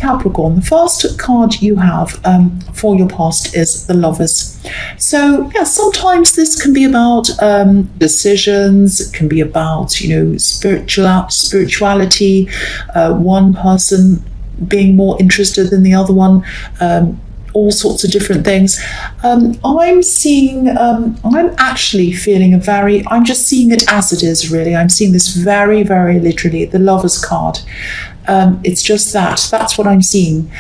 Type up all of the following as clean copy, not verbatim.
Capricorn, the first card you have for your past is the Lovers. So yeah, sometimes this can be about decisions. It can be about, you know, spirituality, one person being more interested than the other one, all sorts of different things. I'm actually feeling I'm just seeing it as it is, really. I'm seeing this very, very literally, the Lovers card. It's just that's what I'm seeing.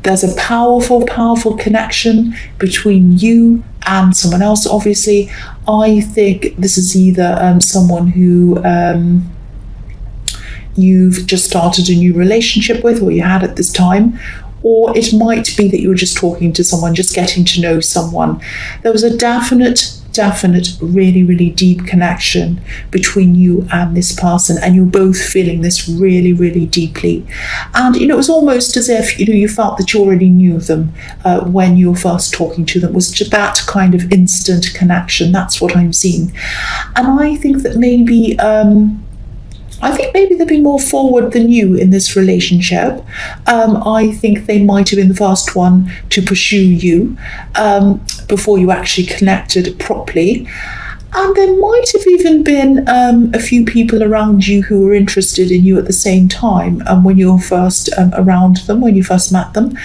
There's a powerful, powerful connection between you and someone else, obviously. I think this is either someone who you've just started a new relationship with, or you had at this time, or it might be that you were just talking to someone, just getting to know someone. There was a definite, really, really deep connection between you and this person, and you're both feeling this really, really deeply. And, you know, it was almost as if, you know, you felt that you already knew them when you were first talking to them. It was just that kind of instant connection. That's what I'm seeing. And I think that maybe they've been more forward than you in this relationship. I think they might have been the first one to pursue you before you actually connected properly. And there might have even been a few people around you who were interested in you at the same time when you were first around them, when you first met them.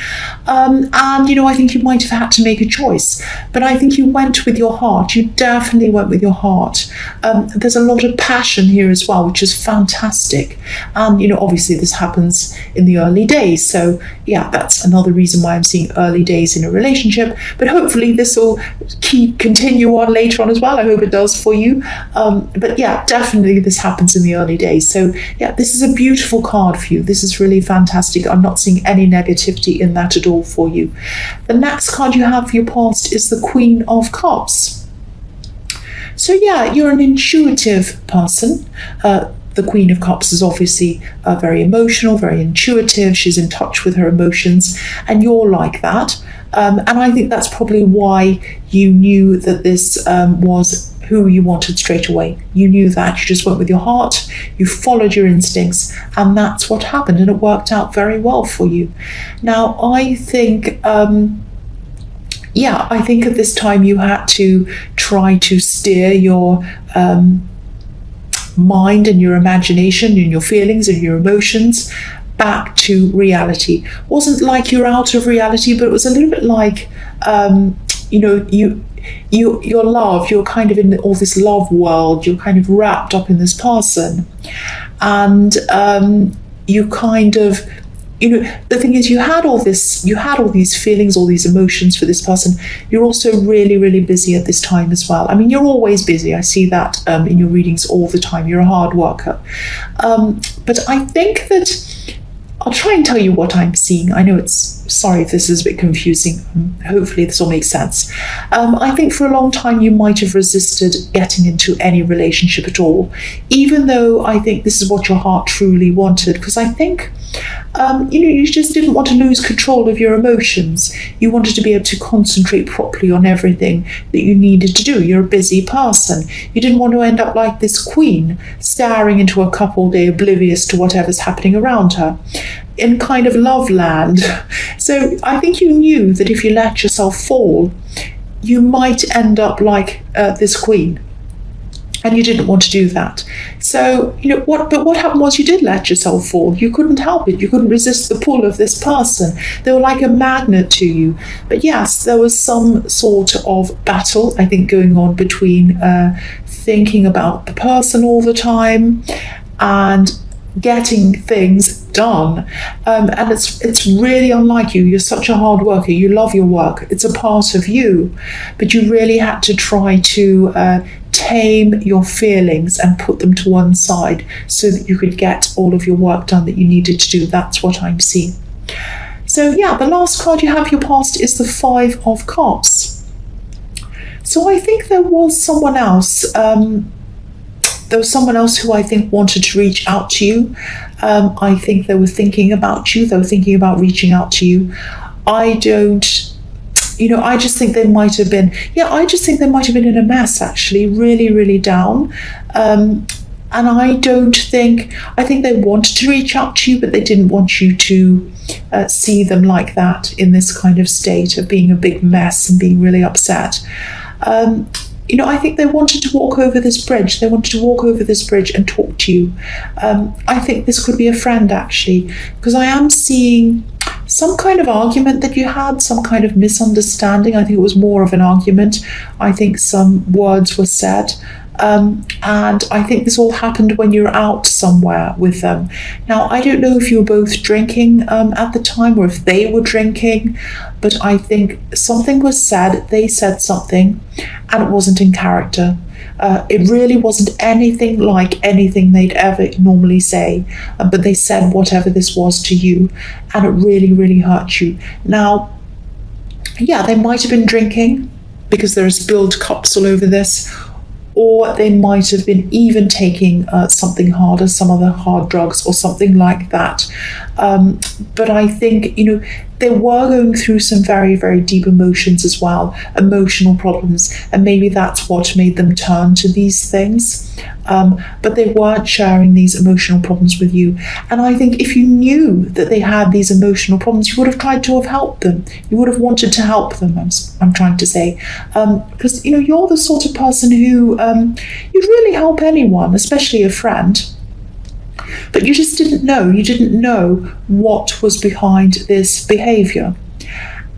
And, you know, I think you might have had to make a choice. But I think you went with your heart. You definitely went with your heart. There's a lot of passion here as well, which is fantastic. And, you know, obviously this happens in the early days. So, yeah, that's another reason why I'm seeing early days in a relationship. But hopefully this will continue on later on as well. I hope it does for you. But yeah, definitely this happens in the early days. So yeah, this is a beautiful card for you. This is really fantastic. I'm not seeing any negativity in that at all for you. The next card you have for your past is the Queen of Cups. So yeah, you're an intuitive person. The Queen of Cups is obviously very emotional, very intuitive. She's in touch with her emotions, and you're like that. And I think that's probably why you knew that this was who you wanted straight away. You knew that. You just went with your heart, you followed your instincts, and that's what happened, and it worked out very well for you. Now, I think I think at this time you had to try to steer your mind and your imagination and your feelings and your emotions back to reality. It wasn't like you're out of reality, but it was a little bit like your love, you're kind of in all this love world, you're kind of wrapped up in this person, and you kind of, you know, the thing is, you had all these feelings, all these emotions for this person. You're also really, really busy at this time as well. I mean, you're always busy. I see that in your readings all the time. You're a hard worker. But I think that I'll try and tell you what I'm seeing. I know sorry if this is a bit confusing. Hopefully this will make sense. I think for a long time you might have resisted getting into any relationship at all, even though I think this is what your heart truly wanted, because I think you just didn't want to lose control of your emotions. You wanted to be able to concentrate properly on everything that you needed to do. You're a busy person. You didn't want to end up like this queen, staring into a cup all day, oblivious to whatever's happening around her, in kind of love land. So I think you knew that if you let yourself fall, you might end up like this queen. And you didn't want to do that. So, what happened was you did let yourself fall. You couldn't help it. You couldn't resist the pull of this person. They were like a magnet to you. But yes, there was some sort of battle, I think, going on between thinking about the person all the time and getting things done. And it's really unlike you. You're such a hard worker. You love your work. It's a part of you. But you really had to try to tame your feelings and put them to one side so that you could get all of your work done that you needed to do. That's what I'm seeing. So yeah, the last card you have your past is the Five of Cups. So I think there was someone else. There was someone else who I think wanted to reach out to you. I think they were thinking about you. They were thinking about reaching out to you. I just think they might have been in a mess, actually, really, really down. And I think they wanted to reach out to you, but they didn't want you to see them like that, in this kind of state of being a big mess and being really upset. I think they wanted to walk over this bridge. They wanted to walk over this bridge and talk to you. I think this could be a friend, actually, because I am seeing some kind of argument that you had, some kind of misunderstanding. I think it was more of an argument. I think some words were said. And I think this all happened when you're out somewhere with them. Now, I don't know if you were both drinking at the time, or if they were drinking, but I think something was said, they said something, and it wasn't in character. It really wasn't anything like anything they'd ever normally say, but they said whatever this was to you, and it really, really hurt you. Now, yeah, they might have been drinking, because there are spilled cups all over this, or they might have been even taking something harder, some other hard drugs or something like that. But I think, they were going through some very, very deep emotions as well, emotional problems, and maybe that's what made them turn to these things. But they weren't sharing these emotional problems with you. And I think if you knew that they had these emotional problems, you would have tried to have helped them. You would have wanted to help them, I'm trying to say. Because, you're the sort of person who you'd really help anyone, especially a friend. But you just didn't know. You didn't know what was behind this behaviour.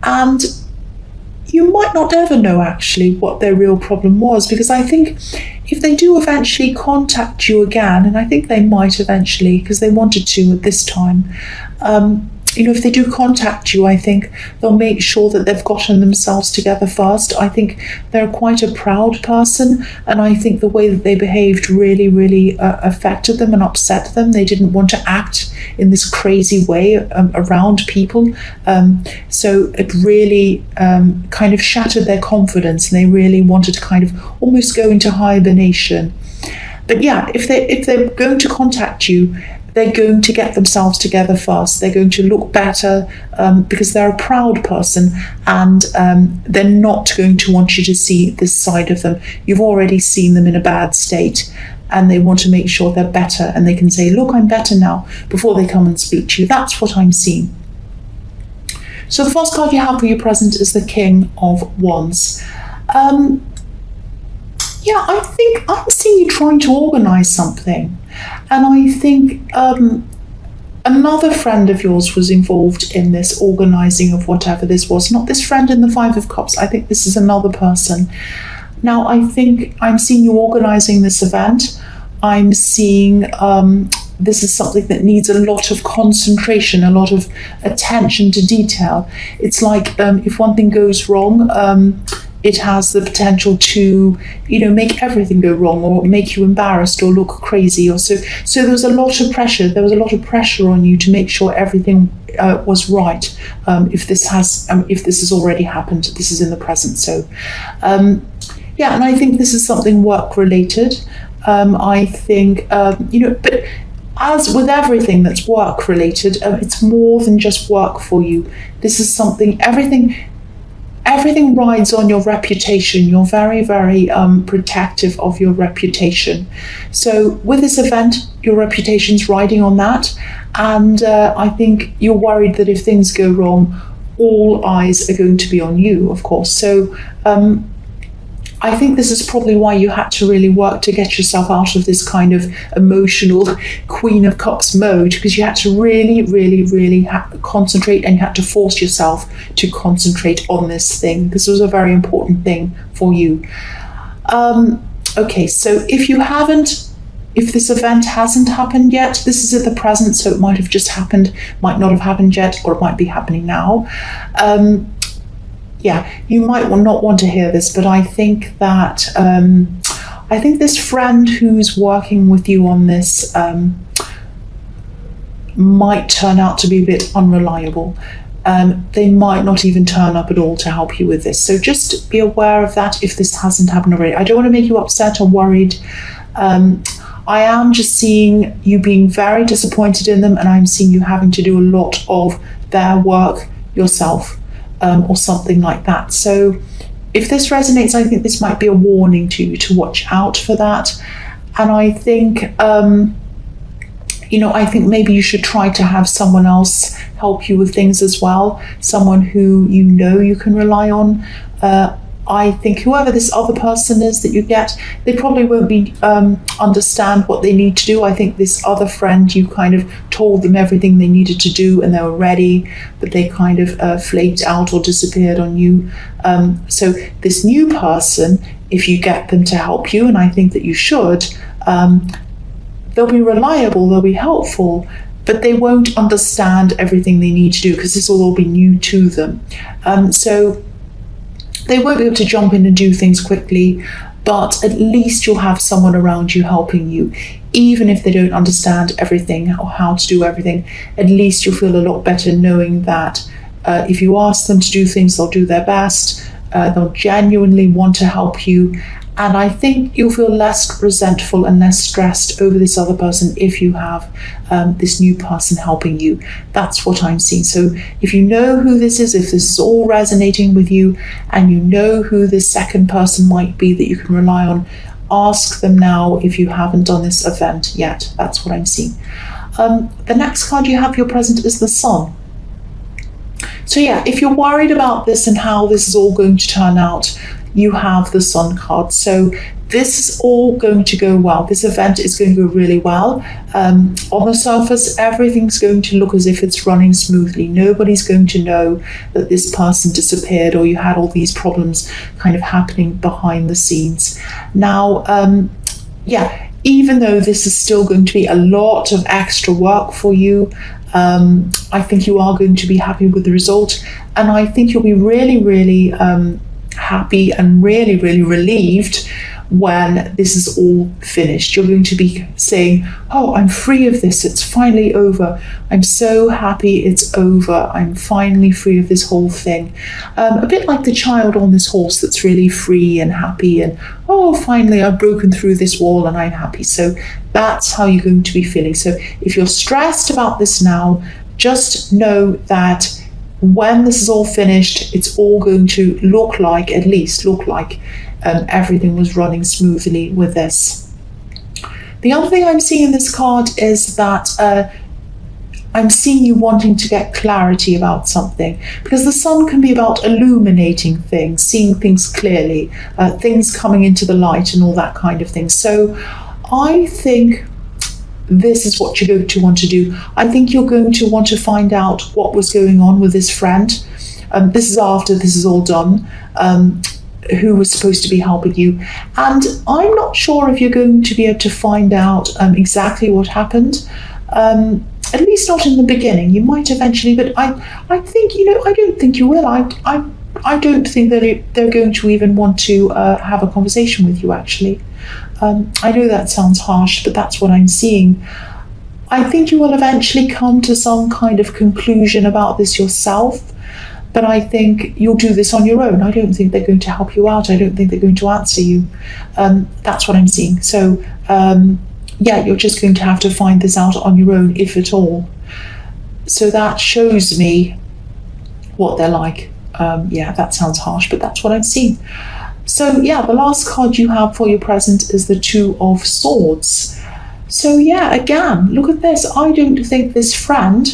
And you might not ever know, actually, what their real problem was, because I think if they do eventually contact you again, and I think they might eventually, because they wanted to at this time, if they do contact you, I think they'll make sure that they've gotten themselves together first. I think they're quite a proud person, and I think the way that they behaved really, really affected them and upset them. They didn't want to act in this crazy way around people. So it really kind of shattered their confidence, and they really wanted to kind of almost go into hibernation. But yeah, if they're going to contact you, they're going to get themselves together first. They're going to look better because they're a proud person, and they're not going to want you to see this side of them. You've already seen them in a bad state, and they want to make sure they're better, and they can say, look, I'm better now, before they come and speak to you. That's what I'm seeing. So the first card you have for your present is the King of Wands. Yeah, I think I'm seeing you trying to organise something. And I think another friend of yours was involved in this organising of whatever this was. Not this friend in the Five of Cups. I think this is another person. Now, I think I'm seeing you organising this event. I'm seeing this is something that needs a lot of concentration, a lot of attention to detail. It's like if one thing goes wrong, it has the potential to, make everything go wrong, or make you embarrassed or look crazy. Or so there was a lot of pressure. There was a lot of pressure on you to make sure everything was right. If this has already happened, this is in the present. So, yeah, and I think this is something work related. I think, but as with everything that's work related, it's more than just work for you. This is something, everything rides on your reputation. You're very, very protective of your reputation. So with this event, your reputation's riding on that. And I think you're worried that if things go wrong, all eyes are going to be on you, of course. So I think this is probably why you had to really work to get yourself out of this kind of emotional Queen of Cups mode, because you had to really, really, really concentrate, and you had to force yourself to concentrate on this thing. This was a very important thing for you. Okay, so if this event hasn't happened yet, this is at the present, so it might have just happened, might not have happened yet, or it might be happening now. Yeah, you might not want to hear this, but I think that I think this friend who's working with you on this might turn out to be a bit unreliable. They might not even turn up at all to help you with this. So just be aware of that if this hasn't happened already. I don't want to make you upset or worried. I am just seeing you being very disappointed in them, and I'm seeing you having to do a lot of their work yourself. Or something like that. So if this resonates, I think this might be a warning to you to watch out for that. And I think, I think maybe you should try to have someone else help you with things as well, someone who you can rely on. I think whoever this other person is that you get, they probably won't be understand what they need to do. I think this other friend, you kind of told them everything they needed to do and they were ready, but they kind of flaked out or disappeared on you. So this new person, if you get them to help you, and I think that you should, they'll be reliable, they'll be helpful, but they won't understand everything they need to do because this will all be new to them. So they won't be able to jump in and do things quickly, but at least you'll have someone around you helping you. Even if they don't understand everything or how to do everything, at least you'll feel a lot better knowing that if you ask them to do things, they'll do their best. They'll genuinely want to help you. And I think you'll feel less resentful and less stressed over this other person if you have this new person helping you. That's what I'm seeing. So if you know who this is, if this is all resonating with you, and you know who this second person might be that you can rely on, ask them now if you haven't done this event yet. That's what I'm seeing. The next card you have for your present is the Sun. So yeah, if you're worried about this and how this is all going to turn out, you have the Sun card. So this is all going to go well. This event is going to go really well. On the surface, everything's going to look as if it's running smoothly. Nobody's going to know that this person disappeared or you had all these problems kind of happening behind the scenes. Now, even though this is still going to be a lot of extra work for you, I think you are going to be happy with the result. And I think you'll be really, really happy and really, really relieved when this is all finished. You're going to be saying, oh, I'm free of this. It's finally over. I'm so happy it's over. I'm finally free of this whole thing. A bit like the child on this horse that's really free and happy and, oh, finally I've broken through this wall and I'm happy. So that's how you're going to be feeling. So if you're stressed about this now, just know that when this is all finished, it's all going to look like everything was running smoothly with this. The other thing I'm seeing in this card is that I'm seeing you wanting to get clarity about something, because the Sun can be about illuminating things, seeing things clearly, things coming into the light and all that kind of thing. So I think this is what you're going to want to do. I think you're going to want to find out what was going on with this friend. This is after this is all done, who was supposed to be helping you. And I'm not sure if you're going to be able to find out exactly what happened, at least not in the beginning. You might eventually, but I think, I don't think you will. I don't think that they're going to even want to have a conversation with you, actually. I know that sounds harsh, but that's what I'm seeing. I think you will eventually come to some kind of conclusion about this yourself, but I think you'll do this on your own. I don't think they're going to help you out. I don't think they're going to answer you. That's what I'm seeing. So, you're just going to have to find this out on your own, if at all. So that shows me what they're like. That sounds harsh, but that's what I'm seeing. So the last card you have for your present is the Two of Swords. So again, look at this. I don't think this friend,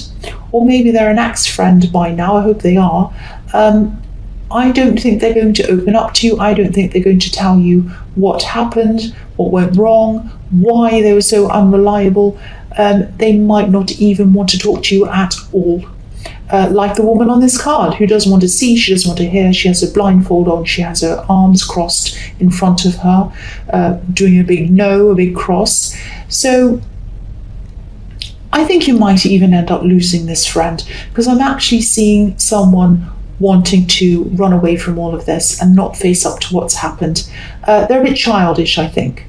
or maybe they're an ex-friend by now, I hope they are, I don't think they're going to open up to you. I don't think they're going to tell you what happened, what went wrong, why they were so unreliable. They might not even want to talk to you at all. Like the woman on this card, who doesn't want to see, she doesn't want to hear, she has a blindfold on, she has her arms crossed in front of her, doing a big cross. So I think you might even end up losing this friend, because I'm actually seeing someone wanting to run away from all of this and not face up to what's happened. They're a bit childish, I think.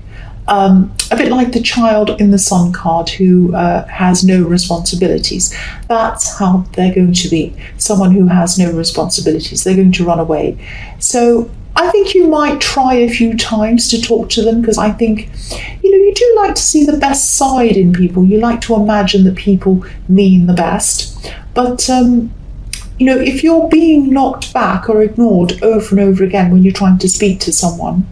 A bit like the child in the Sun card who has no responsibilities. That's how they're going to be. Someone who has no responsibilities. They're going to run away. So I think you might try a few times to talk to them, because I think, you do like to see the best side in people. You like to imagine that people mean the best. But, if you're being knocked back or ignored over and over again when you're trying to speak to someone,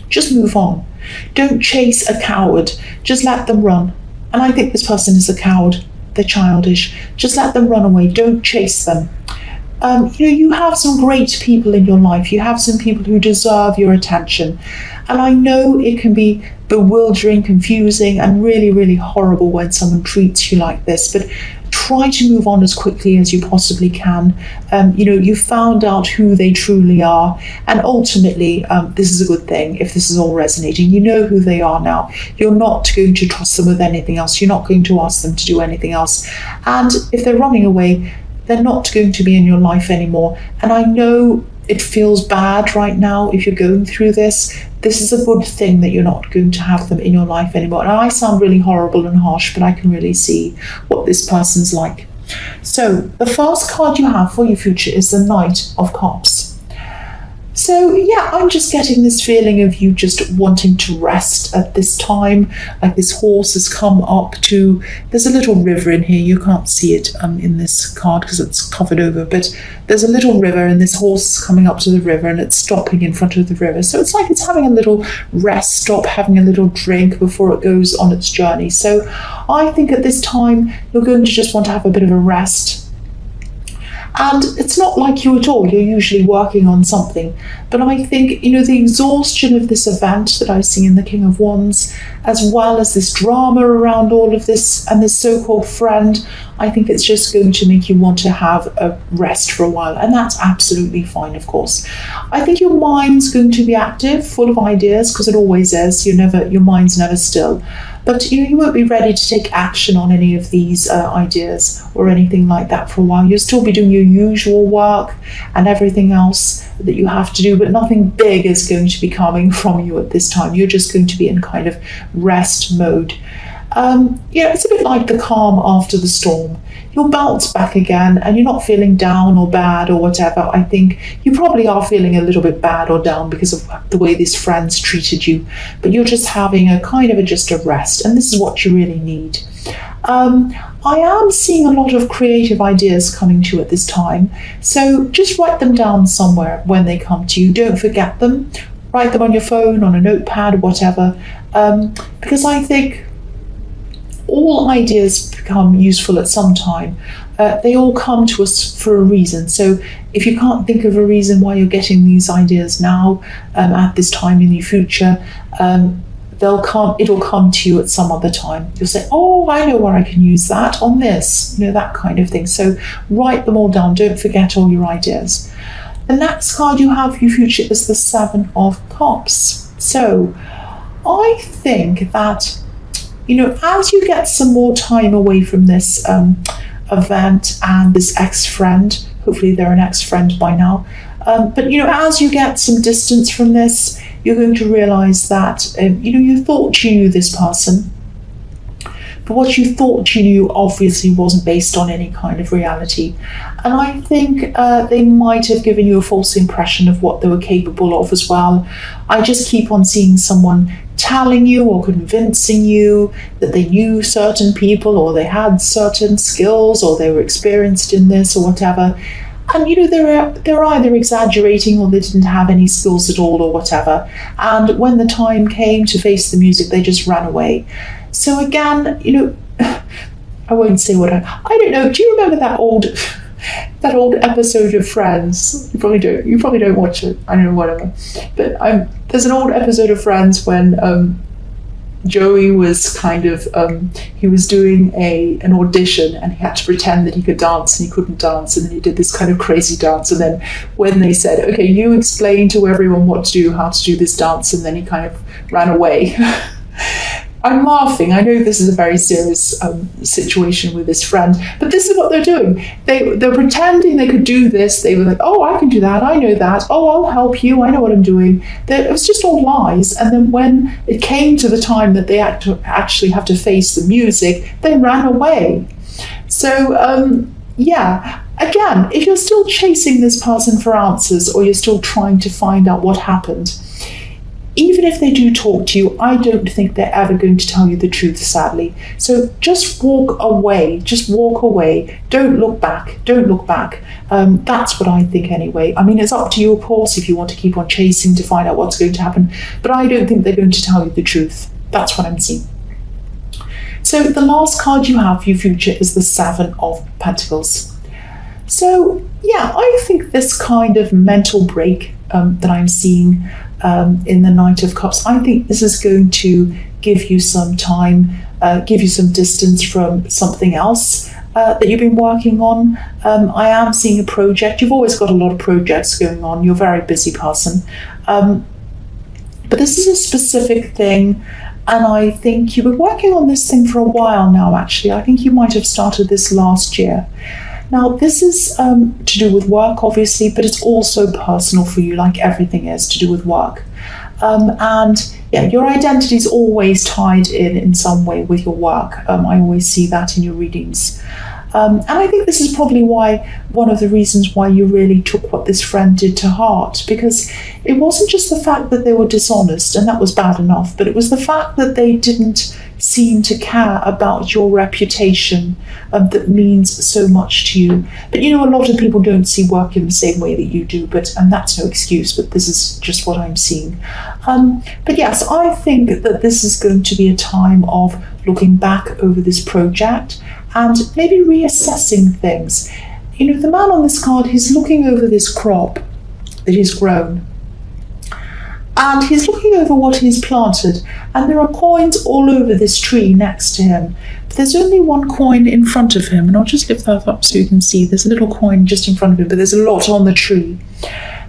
just move on. Don't chase a coward. Just let them run. And I think this person is a coward. They're childish. Just let them run away. Don't chase them. You have some great people in your life. You have some people who deserve your attention. And I know it can be bewildering, confusing, and really, really horrible when someone treats you like this. But try to move on as quickly as you possibly can. You found out who they truly are. And ultimately, this is a good thing if this is all resonating. You know who they are now. You're not going to trust them with anything else. You're not going to ask them to do anything else. And if they're running away, they're not going to be in your life anymore. And I know it feels bad right now if you're going through this. This is a good thing that you're not going to have them in your life anymore. And I sound really horrible and harsh, but I can really see what this person's like. So the first card you have for your future is the Knight of Cups. So yeah, I'm just getting this feeling of you just wanting to rest at this time. Like this horse has come up to, there's a little river in here. You can't see it in this card because it's covered over, but there's a little river and this horse is coming up to the river and it's stopping in front of the river. So it's like it's having a little rest stop, having a little drink before it goes on its journey. So I think at this time, you're going to just want to have a bit of a rest. And it's not like you at all. You're usually working on something. But I think, the exhaustion of this event that I see in the King of Wands, as well as this drama around all of this and this so-called friend, I think it's just going to make you want to have a rest for a while. And that's absolutely fine, of course. I think your mind's going to be active, full of ideas, because it always is. Your mind's never still. But you won't be ready to take action on any of these ideas or anything like that for a while. You'll still be doing your usual work and everything else that you have to do, but nothing big is going to be coming from you at this time. You're just going to be in kind of rest mode. It's a bit like the calm after the storm. You'll bounce back again and you're not feeling down or bad or whatever. I think you probably are feeling a little bit bad or down because of the way these friends treated you, but you're just having a kind of just a rest, and this is what you really need. I am seeing a lot of creative ideas coming to you at this time, so just write them down somewhere when they come to you. Don't forget them. Write them on your phone, on a notepad, whatever, because I think all ideas become useful at some time. They all come to us for a reason. So if you can't think of a reason why you're getting these ideas now, at this time in the future, it'll come to you at some other time. You'll say, oh, I know where I can use that on this, that kind of thing. So write them all down. Don't forget all your ideas. The next card you have for your future is the Seven of Cups. So I think that as you get some more time away from this event and this ex-friend, hopefully they're an ex-friend by now, but as you get some distance from this, you're going to realize that you thought you knew this person, but what you thought you knew obviously wasn't based on any kind of reality. And I think they might have given you a false impression of what they were capable of as well. I just keep on seeing someone telling you or convincing you that they knew certain people or they had certain skills or they were experienced in this or whatever. And they're either exaggerating or they didn't have any skills at all or whatever. And when the time came to face the music, they just ran away. So again, I won't say what I don't know. Do you remember that old episode of Friends? You probably don't. You probably don't watch it. I don't know, whatever. But there's an old episode of Friends when Joey was he was doing an audition and he had to pretend that he could dance and he couldn't dance, and then he did this kind of crazy dance, and then when they said, okay, you explain to everyone what to do, how to do this dance, and then he kind of ran away. I'm laughing. I know this is a very serious situation with this friend, but this is what they're doing. They're pretending they could do this. They were like, oh, I can do that. I know that. Oh, I'll help you. I know what I'm doing. It was just all lies. And then when it came to the time that they actually have to face the music, they ran away. So, again, if you're still chasing this person for answers or you're still trying to find out what happened, even if they do talk to you, I don't think they're ever going to tell you the truth, sadly. So just walk away. Just walk away. Don't look back. Don't look back. That's what I think anyway. I mean, it's up to you, of course, if you want to keep on chasing to find out what's going to happen. But I don't think they're going to tell you the truth. That's what I'm seeing. So the last card you have for your future is the Seven of Pentacles. So yeah, I think this kind of mental break that I'm seeing in the Knight of Cups, I think this is going to give you some time, give you some distance from something else that you've been working on. I am seeing a project. You've always got a lot of projects going on. You're a very busy person. But this is a specific thing, and I think you've been working on this thing for a while now, actually. I think you might have started this last year. Now, this is to do with work, obviously, but it's also personal for you, like everything is to do with work. And yeah, your identity is always tied in some way with your work. I always see that in your readings. And I think this is probably one of the reasons why you really took what this friend did to heart, because it wasn't just the fact that they were dishonest, and that was bad enough, but it was the fact that they didn't seem to care about your reputation that means so much to you. But you know, a lot of people don't see work in the same way that you do, and that's no excuse, but this is just what I'm seeing. But yes, I think that this is going to be a time of looking back over this project and maybe reassessing things. You know, the man on this card, he's looking over this crop that he's grown. And he's looking over what he's planted, and there are coins all over this tree next to him. But there's only one coin in front of him, and I'll just lift that up so you can see. There's a little coin just in front of him, but there's a lot on the tree.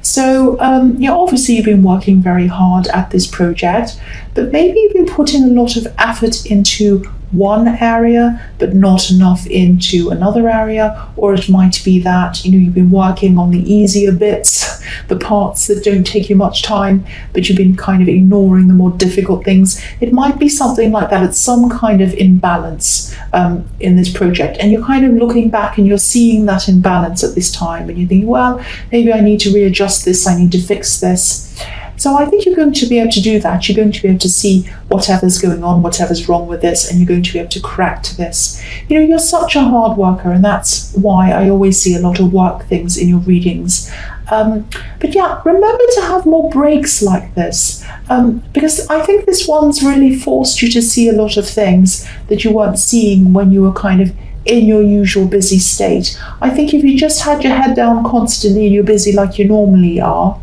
So, obviously you've been working very hard at this project, but maybe you've been putting a lot of effort into one area, but not enough into another area. Or it might be that, you've been working on the easier bits, the parts that don't take you much time, but you've been kind of ignoring the more difficult things. It might be something like that. It's some kind of imbalance in this project, and you're kind of looking back and you're seeing that imbalance at this time, and you think, well, maybe I need to readjust this, I need to fix this. So I think you're going to be able to do that. You're going to be able to see whatever's going on, whatever's wrong with this, and you're going to be able to correct this. You're such a hard worker, and that's why I always see a lot of work things in your readings. But yeah, remember to have more breaks like this, because I think this one's really forced you to see a lot of things that you weren't seeing when you were kind of in your usual busy state. I think if you just had your head down constantly and you're busy like you normally are,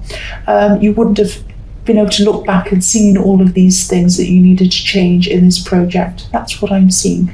you wouldn't have been able to look back and seen all of these things that you needed to change in this project. That's what I'm seeing.